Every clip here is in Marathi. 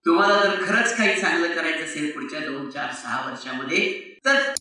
तुम्हाला जर खरंच काही चांगलं करायचं असेल पुढच्या 2, 4, 6 वर्षामध्ये तर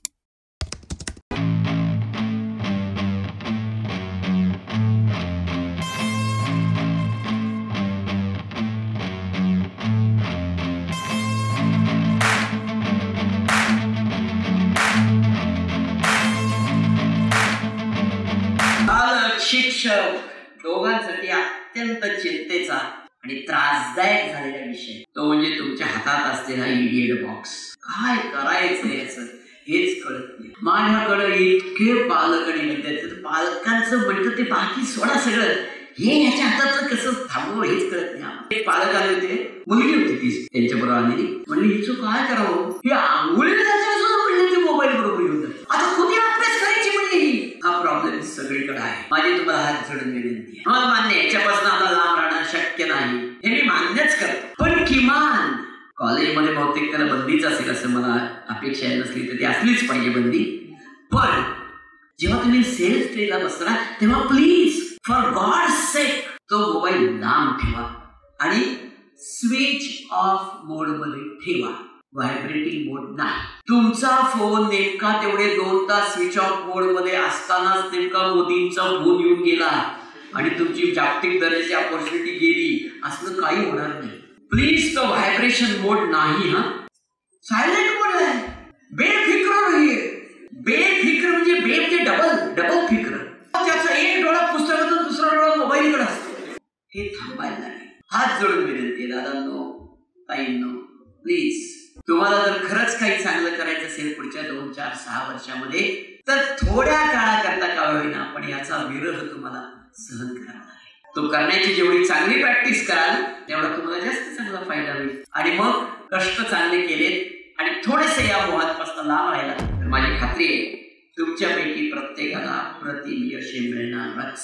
शिक्षक दोघांसाठी अत्यंत चिंतेचा आणि त्रासदायक झालेला विषय तो म्हणजे तुमच्या हातात असलेला इडियट बॉक्स. काय करायचं याचं हेच कळत नाही. माझ्याकडे इतके पालक आणि विद्यार्थी, पालकांचं म्हणतं ते बाकी सोडा सगळं, हे याच्या हाताचं कसं थांबवं हेच कळत नाही. एक पालक आले होते, मुलगी होती ती त्यांच्या बरोबर आलेली. म्हणली हिचं काय करावं, ही आंघोळीला मोबाईल बरोबर घेऊन आता कुठे अभ्यास करायची म्हणली. हा प्रॉब्लेम सगळीकडे आहे. माझी तुम्हाला हात जोडून विनंती आहे. मला मान्य याच्यापासून आता लांब राहणं शक्य नाही, हे मी मान्यच करतो. पण किमान कॉलेजमध्ये बहुतेक त्याला बंदीच असेल असं मला अपेक्षा नसली तर ती असलीच पाहिजे बंदी. पण जेव्हा तुम्ही सेल्फ स्टेजला बसता तेव्हा प्लीज फॉर गॉड सेक तो मोबाईल लांब ठेवा आणि स्विच ऑफ मोड मध्ये ठेवा. व्हायब्रेटिंग मोड नाही. तुमचा फोन नेमका तेवढे 2 तास स्विच ऑफ मोड मध्ये असतानाच नेमका मोदींचा फोन येऊन गेला आणि तुमची जागतिक दर्जाची अपॉर्च्युनिटी गेली असं काही होणार नाही. प्लीज तो व्हायब्रेशन मोड नाही. हा सायलेंट मोड आहे. बेफिक्र नाहीये. बेफिक्र म्हणजे बे म्हणजे डबल फिक्र. त्याचा एक डोळा पुस्तकातून दुसरा डोळा मोबाईलकडे असतो. हे थांबायला लागेल. हात जोडून विनंती दादांनो ताईंनो प्लीज तुम्हाला जर खरंच काही चांगलं करायचं असेल पुढच्या 2, 4, 6 वर्षामध्ये तर थोड्या काळाकरता का होईना पण याचा विरह तुम्हाला सहन करावा लागेल. तो करण्याची जेवढी चांगली प्रॅक्टिस कराल तेवढा तुम्हाला जास्त चांगला फायदा होईल. आणि मग कष्ट चांगले केलेत आणि थोडेसे या मोहापासून लांब राहिला तर माझी खात्री आहे तुमच्यापैकी प्रत्येकाला अप्रतिम यश मिळणारच.